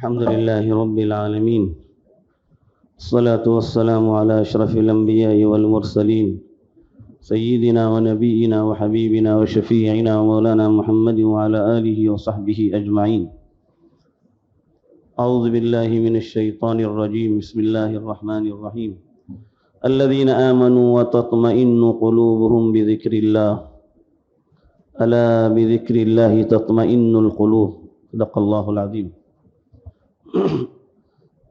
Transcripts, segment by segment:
الحمد لله رب العالمين، الصلاة والسلام على أشرف الأنبياء والمرسلين سيدنا ونبينا وحبيبنا وشفيعنا ومولانا محمد وعلى آله وصحبه أجمعين. أعوذ بالله من الشيطان الرجيم. بسم الله الرحمن الرحيم. الذين آمنوا وتطمئن قلوبهم بذكر الله ألا بذكر الله تطمئن القلوب. صدق الله العظيم.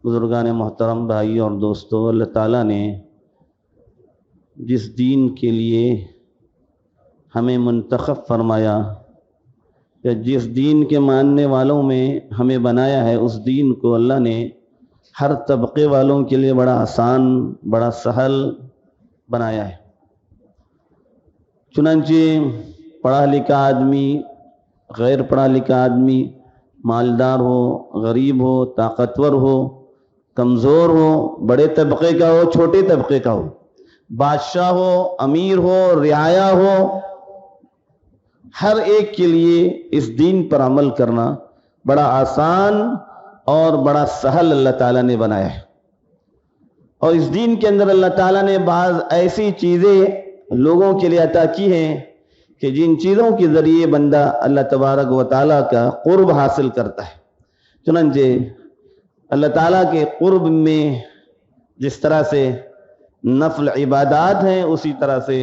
بزرگان محترم، بھائیوں اور دوستوں، اللہ تعالیٰ نے جس دین کے لیے ہمیں منتخب فرمایا یا جس دین کے ماننے والوں میں ہمیں بنایا ہے، اس دین کو اللہ نے ہر طبقے والوں کے لیے بڑا آسان، بڑا سہل بنایا ہے. چنانچہ پڑھا لکھا آدمی، غیر پڑھا لکھا آدمی، مالدار ہو، غریب ہو، طاقتور ہو، کمزور ہو، بڑے طبقے کا ہو، چھوٹے طبقے کا ہو، بادشاہ ہو، امیر ہو، رعایا ہو، ہر ایک کے لیے اس دین پر عمل کرنا بڑا آسان اور بڑا سہل اللہ تعالیٰ نے بنایا ہے. اور اس دین کے اندر اللہ تعالیٰ نے بعض ایسی چیزیں لوگوں کے لیے عطا کی ہیں کہ جن چیزوں کے ذریعے بندہ اللہ تبارک و تعالیٰ کا قرب حاصل کرتا ہے. چنانچہ اللہ تعالیٰ کے قرب میں جس طرح سے نفل عبادات ہیں، اسی طرح سے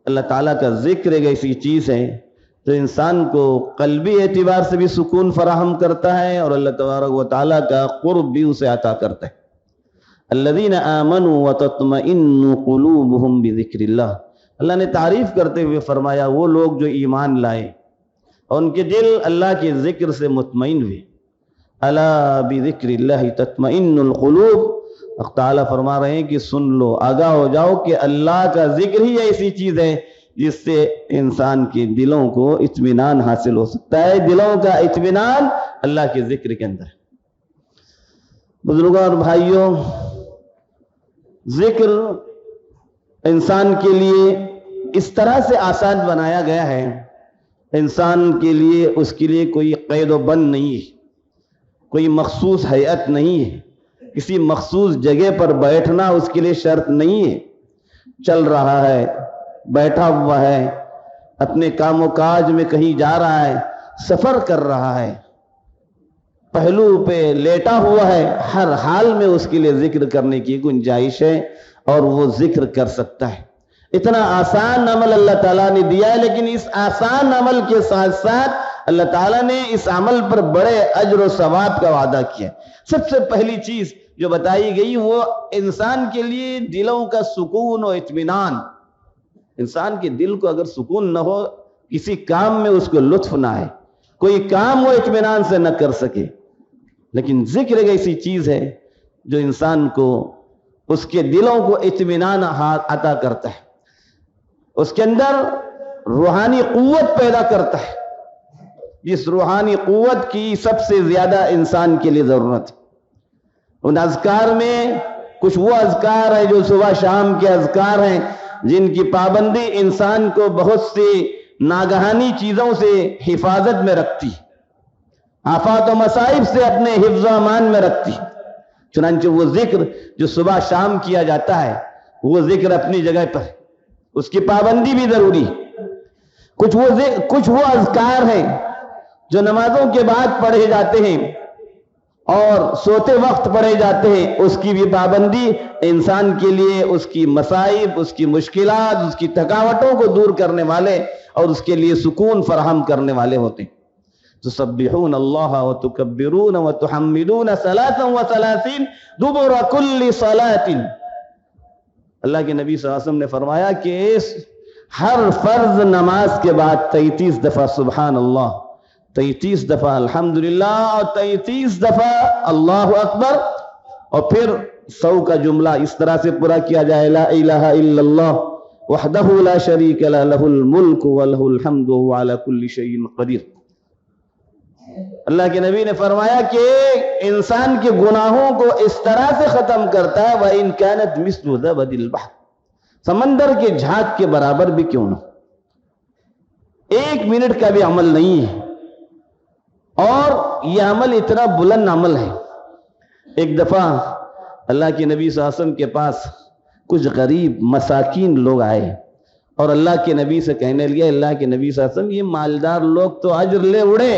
اللہ تعالیٰ کا ذکر ایک ایسی چیز ہے جو انسان کو قلبی اعتبار سے بھی سکون فراہم کرتا ہے اور اللہ تبارک و تعالیٰ کا قرب بھی اسے عطا کرتا ہے. الذین آمنوا وتطمئن قلوبہم بذکر اللہ. اللہ نے تعریف کرتے ہوئے فرمایا وہ لوگ جو ایمان لائے اور ان کے دل اللہ کے ذکر سے مطمئن ہوئے. الا بذکر اللہ تطمئن القلوب. اللہ تعالیٰ فرما رہے ہیں کہ سن لو، آگاہ ہو جاؤ کہ اللہ کا ذکر ہی ایسی چیز ہے جس سے انسان کے دلوں کو اطمینان حاصل ہو سکتا ہے. دلوں کا اطمینان اللہ کے ذکر کے اندر. بزرگوں اور بھائیوں، ذکر انسان کے لیے اس طرح سے آسان بنایا گیا ہے، انسان کے لیے اس کے لیے کوئی قید و بند نہیں ہے، کوئی مخصوص ہیئت نہیں ہے، کسی مخصوص جگہ پر بیٹھنا اس کے لیے شرط نہیں ہے. چل رہا ہے، بیٹھا ہوا ہے، اپنے کام و کاج میں کہیں جا رہا ہے، سفر کر رہا ہے، پہلو پہ لیٹا ہوا ہے، ہر حال میں اس کے لیے ذکر کرنے کی گنجائش ہے اور وہ ذکر کر سکتا ہے. اتنا آسان عمل اللہ تعالیٰ نے دیا ہے، لیکن اس آسان عمل کے ساتھ ساتھ اللہ تعالیٰ نے اس عمل پر بڑے اجر و ثواب کا وعدہ کیا. سب سے پہلی چیز جو بتائی گئی وہ انسان کے لیے دلوں کا سکون و اطمینان. انسان کے دل کو اگر سکون نہ ہو، کسی کام میں اس کو لطف نہ آئے، کوئی کام وہ اطمینان سے نہ کر سکے. لیکن ذکر ایک ایسی چیز ہے جو انسان کو، اس کے دلوں کو اطمینان عطا کرتا ہے، اس کے اندر روحانی قوت پیدا کرتا ہے، جس روحانی قوت کی سب سے زیادہ انسان کے لیے ضرورت ہے. ان اذکار میں کچھ وہ اذکار ہیں جو صبح شام کے اذکار ہیں جن کی پابندی انسان کو بہت سی ناگہانی چیزوں سے حفاظت میں رکھتی، آفات و مصائب سے اپنے حفظ و امان میں رکھتی. چنانچہ وہ ذکر جو صبح شام کیا جاتا ہے، وہ ذکر اپنی جگہ پر، اس کی پابندی بھی ضروری. کچھ وہ اذکار ہیں جو نمازوں کے بعد پڑھے جاتے ہیں اور سوتے وقت پڑھے جاتے ہیں، اس کی بھی پابندی انسان کے لیے اس کی مصائب، اس کی مشکلات، اس کی تھکاوٹوں کو دور کرنے والے اور اس کے لیے سکون فراہم کرنے والے ہوتے ہیں. تسبحون اللہ وتکبرون وتحمدون 33 دبر کل صلاۃ. اللہ کے نبی صلی اللہ علیہ وسلم نے فرمایا کہ ہر فرض نماز کے بعد 33 دفعہ سبحان اللہ، 33 دفعہ الحمدللہ اور 33 دفعہ اللہ اکبر، اور پھر 100 کا جملہ اس طرح سے پورا کیا جائے: لا الہ الا اللہ وحدہ لا شریک لہ لہ الملک ولہ الحمد وہو علی کل شیء قدیر. اللہ کے نبی نے فرمایا کہ انسان کے گناہوں کو اس طرح سے ختم کرتا ہے، وَإِن كَانَتْ مِثْلُ زَبَدِ الْبَحْرِ، سمندر کے جھاگ کے برابر بھی کیوں نہ. 1 منٹ کا بھی عمل نہیں ہے، اور یہ عمل اتنا بلند عمل ہے. ایک دفعہ اللہ کے نبی صلی اللہ علیہ وسلم کے پاس کچھ غریب مساکین لوگ آئے اور اللہ کے نبی سے کہنے لگے اللہ کے نبی صلی اللہ علیہ وسلم یہ مالدار لوگ تو اجر لے اڑے،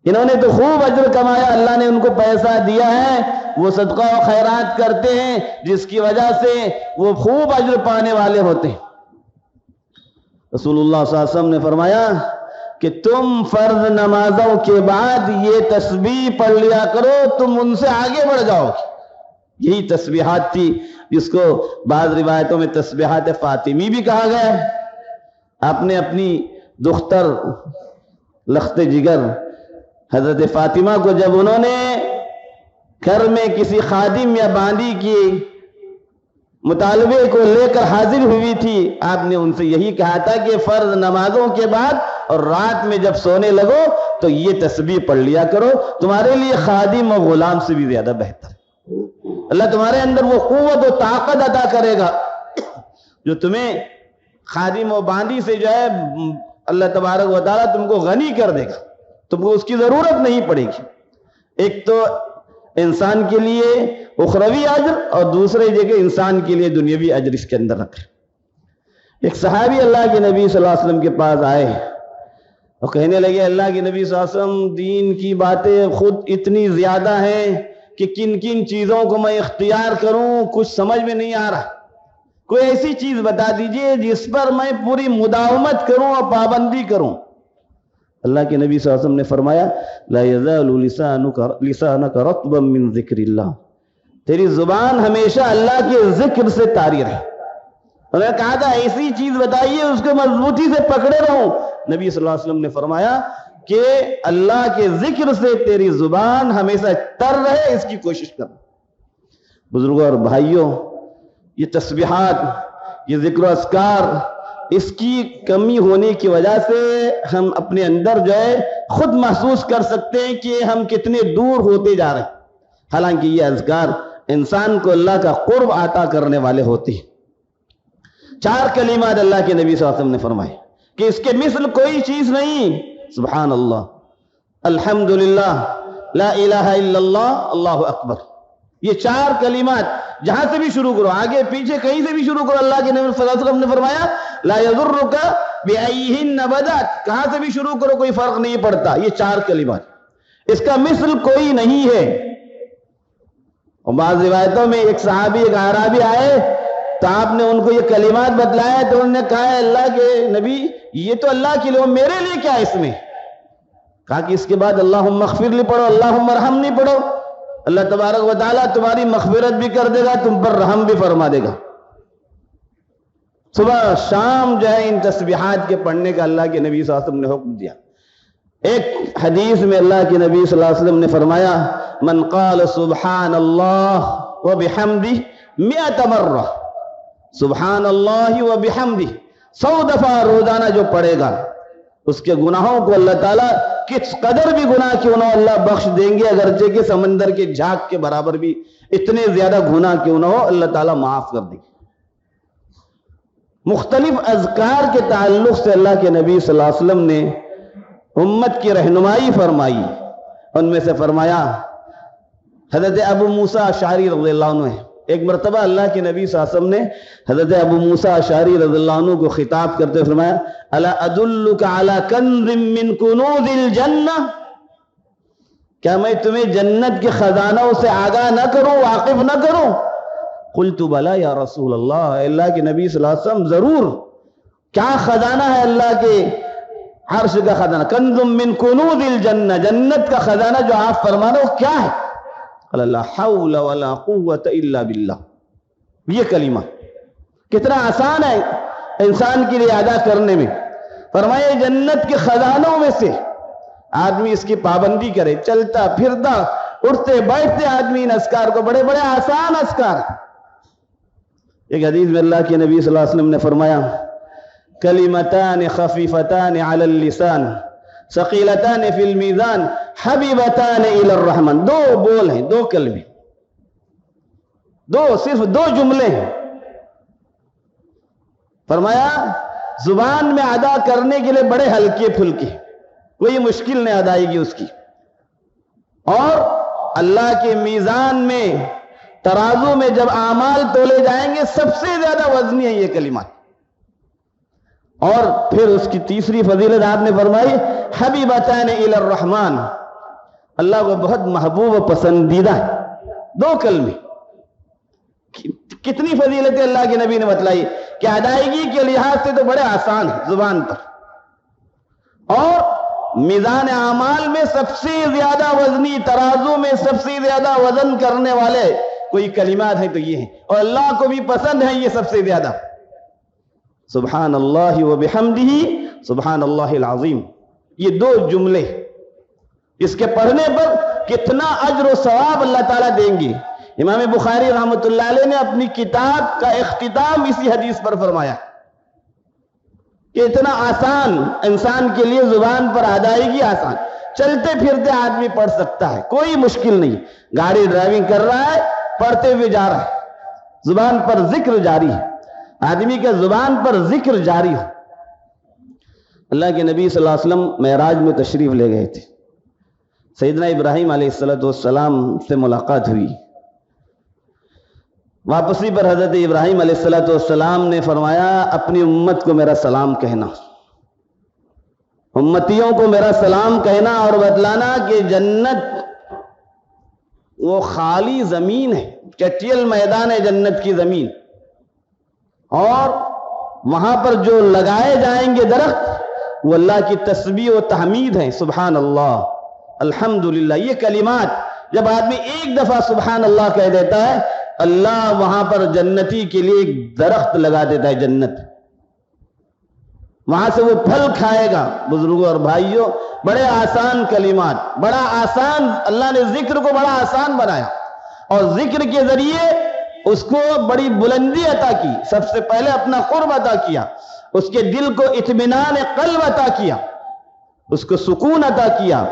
انہوں نے تو خوب اجر کمایا، اللہ نے ان کو پیسہ دیا ہے، وہ صدقہ و خیرات کرتے ہیں جس کی وجہ سے وہ خوب اجر پانے والے ہوتے ہیں. رسول اللہ صلی اللہ علیہ وسلم نے فرمایا کہ تم فرض نمازوں کے بعد یہ تسبیح پڑھ لیا کرو، تم ان سے آگے بڑھ جاؤ گے. یہی تسبیحات تھی جس کو بعض روایتوں میں تسبیحات فاطمی بھی کہا گیا ہے. آپ نے اپنی دختر لخت جگر حضرت فاطمہ کو جب انہوں نے گھر میں کسی خادم یا باندی کی مطالبے کو لے کر حاضر ہوئی تھی، آپ نے ان سے یہی کہا تھا کہ فرض نمازوں کے بعد اور رات میں جب سونے لگو تو یہ تسبیح پڑھ لیا کرو، تمہارے لیے خادم اور غلام سے بھی زیادہ بہتر. اللہ تمہارے اندر وہ قوت و طاقت عطا کرے گا جو تمہیں خادم و باندی سے جو ہے اللہ تبارک و تعالیٰ تم کو غنی کر دے گا، تم کو اس کی ضرورت نہیں پڑے گی. ایک تو انسان کے لیے اخروی اجر اور دوسرے جگہ انسان کے لیے دنیاوی اجر اس کے اندر رکھے. ایک صحابی اللہ کے نبی صلی اللہ علیہ وسلم کے پاس آئے اور کہنے لگے اللہ کے نبی صلی اللہ علیہ وسلم دین کی باتیں خود اتنی زیادہ ہیں کہ کن کن چیزوں کو میں اختیار کروں کچھ سمجھ میں نہیں آ رہا، کوئی ایسی چیز بتا دیجئے جس پر میں پوری مداومت کروں اور پابندی کروں. اللہ کے نبی صلی اللہ علیہ وسلم نے فرمایا لا يزال لسانك رطبا من ذکر اللہ، تیری زبان ہمیشہ اللہ کے ذکر سے طاری رہے. انہوں نے کہا تھا ایسی چیز بتائیے اس کو مضبوطی سے پکڑے رہوں. نبی صلی اللہ علیہ وسلم نے فرمایا کہ اللہ کے ذکر سے تیری زبان ہمیشہ تر رہے، اس کی کوشش کر. بزرگوں اور بھائیوں، یہ تسبیحات، یہ ذکر و اذکار، اس کی کمی ہونے کی وجہ سے ہم اپنے اندر جو ہے خود محسوس کر سکتے ہیں کہ ہم کتنے دور ہوتے جا رہے ہیں. حالانکہ یہ اذکار انسان کو اللہ کا قرب عطا کرنے والے ہوتے ہیں. 4 کلمات اللہ کے نبی صلی اللہ علیہ وسلم نے فرمائے کہ اس کے مثل کوئی چیز نہیں. سبحان اللہ، الحمدللہ، لا الہ الا اللہ، اللہ اکبر. یہ 4 کلمات جہاں سے بھی شروع کرو، آگے پیچھے کہیں سے بھی شروع کرو، اللہ کے نبی صلی اللہ علیہ وسلم نے فرمایا لا یضرک بأیہن بدأت، کہاں سے بھی شروع کرو کوئی فرق نہیں پڑتا. یہ 4 کلمات اس کا مثل کوئی نہیں ہے. اور بعض روایتوں میں ایک صحابی ایک اعرابی آئے تو آپ نے ان کو یہ کلمات بتلایا تو انہوں نے کہا اللہ کے نبی یہ تو اللہ کے لیے، میرے لیے کیا اس میں؟ کہا کہ اس کے بعد اللہم اغفر لی پڑھو، اللہم ارحمنی پڑھو، اللہ تبارک و تعالیٰ تمہاری مغفرت بھی کر دے گا، تم پر رحم بھی فرما دے گا. صبح شام جو ہے ان تسبیحات کے پڑھنے کا اللہ کے نبی صلی اللہ علیہ وسلم نے حکم دیا. ایک حدیث میں اللہ کے نبی صلی اللہ علیہ وسلم نے فرمایا من قال سبحان اللہ وبحمدہ 100 مرہ، سبحان اللہ وبحمدہ 100 دفعہ روزانہ جو پڑھے گا اس کے گناہوں کو اللہ تعالیٰ کس قدر بھی گناہ کیوں نہ اللہ بخش دیں گے، اگرچہ کہ سمندر کے جھاگ کے برابر بھی اتنے زیادہ گناہ کیوں نہ ہو اللہ تعالیٰ معاف کر دیں گے. مختلف اذکار کے تعلق سے اللہ کے نبی صلی اللہ علیہ وسلم نے امت کی رہنمائی فرمائی. ان میں سے فرمایا حضرت ابو موسیٰ اشعری رضی اللہ عنہ ہے. ایک مرتبہ اللہ کے نبی صلی اللہ علیہ وسلم نے حضرت ابو موسیٰ اشعری رضی اللہ عنہ کو خطاب کرتے فرمایا الا ادلک علی کنز من کنوز الجنہ، کیا میں تمہیں جنت کے خزانوں سے آگاہ نہ کروں، واقف نہ کروں؟ قلت بلا یا رسول اللہ، اللہ کے نبی صلی اللہ علیہ وسلم ضرور. کیا خزانہ ہے اللہ کے عرش کا خزانہ؟ کنز من کنوز الجنہ، جنت کا خزانہ جو آپ فرما رہے ہو کیا ہے؟ قال لا حول ولا قوت الا باللہ. یہ کلمہ کتنا آسان ہے انسان کے لیے ادا کرنے میں. فرمائے جنت کے خزانوں میں سے آدمی اس کی پابندی کرے، چلتا پھرتا اٹھتے بیٹھتے آدمی ان اذکار کو، بڑے بڑے آسان اذکار. ایک حدیث میں اللہ کے نبی صلی اللہ علیہ وسلم نے فرمایا کلمتان خفیفتان علی اللسان ثقیلتان فی المیزان حبیبتان الی الرحمن. 2 بول ہیں، 2 کلمے، صرف 2 جملے ہیں. فرمایا زبان میں ادا کرنے کے لیے بڑے ہلکے پھلکے، کوئی مشکل نہیں ادائیگی اس کی. اور اللہ کے میزان میں ترازو میں جب اعمال تولے جائیں گے سب سے زیادہ وزنی ہیں یہ کلمات. اور پھر اس کی تیسری فضیلت آپ نے فرمائی حبیبتان الی الرحمن، اللہ کو بہت محبوب و پسندیدہ ہے. 2 کلمے کتنی فضیلتیں اللہ کے نبی نے بتلائی کہ ادائیگی کے لحاظ سے تو بڑے آسان ہیں زبان پر، اور میزان اعمال میں سب سے زیادہ وزنی، ترازو میں سب سے زیادہ وزن کرنے والے کوئی کلمات ہیں تو یہ ہیں، اور اللہ کو بھی پسند ہے یہ سب سے زیادہ. سبحان اللہ و بحمدہ سبحان اللہ العظیم، یہ 2 جملے اس کے پڑھنے پر کتنا اجر و ثواب اللہ تعالیٰ دیں گے. امام بخاری رحمۃ اللہ علیہ نے اپنی کتاب کا اختتام اسی حدیث پر فرمایا کہ اتنا آسان انسان کے لیے، زبان پر ادائیگی آسان، چلتے پھرتے آدمی پڑھ سکتا ہے، کوئی مشکل نہیں. گاڑی ڈرائیونگ کر رہا ہے پڑھتے ہوئے جا رہا ہے، زبان پر ذکر جاری ہے، آدمی کے زبان پر ذکر جاری ہو. اللہ کے نبی صلی اللہ علیہ وسلم معراج میں تشریف لے گئے تھے. سیدنا ابراہیم علیہ السلام سے ملاقات ہوئی. واپسی پر حضرت ابراہیم علیہ السلام نے فرمایا اپنی امت کو میرا سلام کہنا، امتیوں کو میرا سلام کہنا اور بتلانا کہ جنت وہ خالی زمین ہے، چٹیل میدان ہے جنت کی زمین، اور وہاں پر جو لگائے جائیں گے درخت وہ اللہ کی تسبیح و تحمید ہیں. سبحان اللہ الحمدللہ، یہ کلمات جب آدمی ایک دفعہ سبحان اللہ کہہ دیتا ہے، اللہ وہاں پر جنتی کے لیے ایک درخت لگا دیتا ہے جنت، وہاں سے وہ پھل کھائے گا. بزرگوں اور بھائیوں، بڑے آسان کلمات، بڑا آسان، اللہ نے ذکر کو بڑا آسان بنایا اور ذکر کے ذریعے اس کو بڑی بلندی عطا کی. سب سے پہلے اپنا قرب عطا کیا، اس کے دل کو اطمینان قلب عطا کیا، اس کو سکون عطا کیا،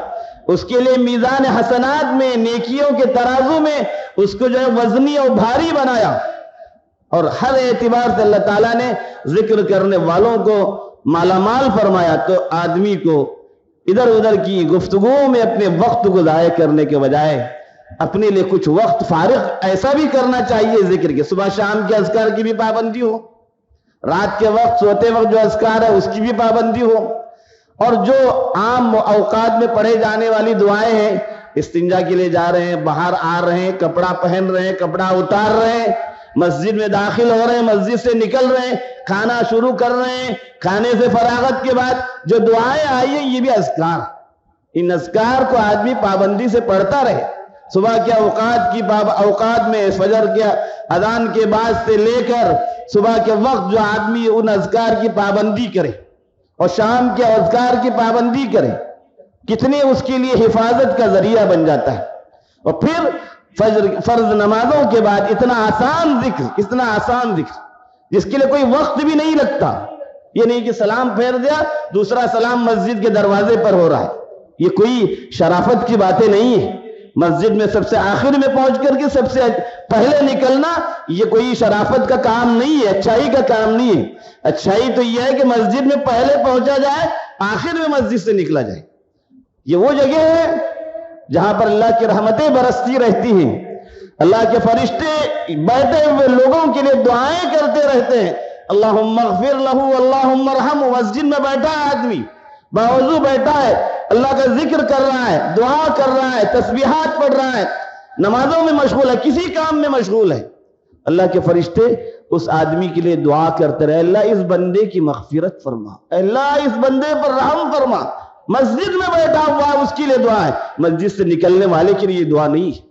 اس کے لیے میزان حسنات میں، نیکیوں کے ترازو میں اس کو جو ہے وزنی اور بھاری بنایا. اور ہر اعتبار سے اللہ تعالیٰ نے ذکر کرنے والوں کو مالا مال فرمایا. تو آدمی کو ادھر ادھر کی گفتگو میں اپنے وقت کو ضائع کرنے کے بجائے اپنے لیے کچھ وقت فارغ ایسا بھی کرنا چاہیے ذکر کے. صبح شام کے اذکار کی بھی پابندی ہو، رات کے وقت سوتے وقت جو اذکار ہے اس کی بھی پابندی ہو، اور جو عام اوقات میں پڑھے جانے والی دعائیں ہیں، استنجا کے لیے جا رہے ہیں، باہر آ رہے ہیں، کپڑا پہن رہے ہیں، کپڑا اتار رہے ہیں، مسجد میں داخل ہو رہے ہیں، مسجد سے نکل رہے ہیں، کھانا شروع کر رہے ہیں، کھانے سے فراغت کے بعد جو دعائیں آئی ہیں یہ بھی اذکار. ان اذکار کو آدمی پابندی سے پڑھتا رہے. صبح کے اوقات میں فجر کے اذان کے بعد سے لے کر صبح کے وقت جو آدمی ان اذکار کی پابندی کرے اور شام کے اذکار کی پابندی کرے، کتنی اس کے لیے حفاظت کا ذریعہ بن جاتا ہے. اور پھر فرض نمازوں کے بعد اتنا آسان ذکر جس کے لیے کوئی وقت بھی نہیں لگتا. یہ نہیں کہ سلام پھیر دیا، دوسرا سلام مسجد کے دروازے پر ہو رہا ہے، یہ کوئی شرافت کی باتیں نہیں ہیں. مسجد میں سب سے آخر میں پہنچ کر کے سب سے پہلے نکلنا یہ کوئی شرافت کا کام نہیں ہے، اچھائی کا کام نہیں ہے. اچھائی تو یہ ہے کہ مسجد میں پہلے پہنچا جائے، آخر میں مسجد سے نکلا جائے. یہ وہ جگہ ہے جہاں پر اللہ کی رحمتیں برستی رہتی ہیں، اللہ کے فرشتے بیٹھے ہوئے لوگوں کے لیے دعائیں کرتے رہتے ہیں. اللہم اغفر لہو اللہم ارحمہ. مسجد میں بیٹھا ہے آدمی، باوضو بیٹھا ہے، اللہ کا ذکر کر رہا ہے، دعا کر رہا ہے، تسبیحات پڑھ رہا ہے، نمازوں میں مشغول ہے، کسی کام میں مشغول ہے. اللہ کے فرشتے اس آدمی کے لیے دعا کرتے رہے، اللہ اس بندے کی مغفرت فرما، اللہ اس بندے پر رحم فرما. مسجد میں بیٹھا ہوا اس کے لیے دعا ہے، مسجد سے نکلنے والے کے لیے دعا نہیں.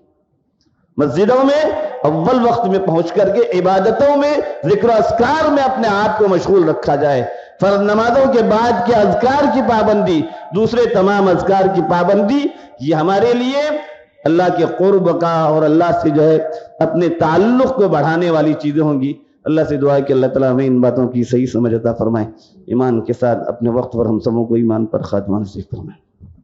مسجدوں میں اول وقت میں پہنچ کر کے عبادتوں میں، ذکر و اذکار میں اپنے آپ کو مشغول رکھا جائے. فرض نمازوں کے بعد کے اذکار کی پابندی، دوسرے تمام اذکار کی پابندی، یہ ہمارے لیے اللہ کے قرب کا اور اللہ سے جو ہے اپنے تعلق کو بڑھانے والی چیزیں ہوں گی. اللہ سے دعا ہے کہ اللہ تعالیٰ ہمیں ان باتوں کی صحیح سمجھ عطا فرمائے. ایمان کے ساتھ اپنے وقت پر ہم سبوں کو ایمان پر خاتمہ نصیب فرمائے.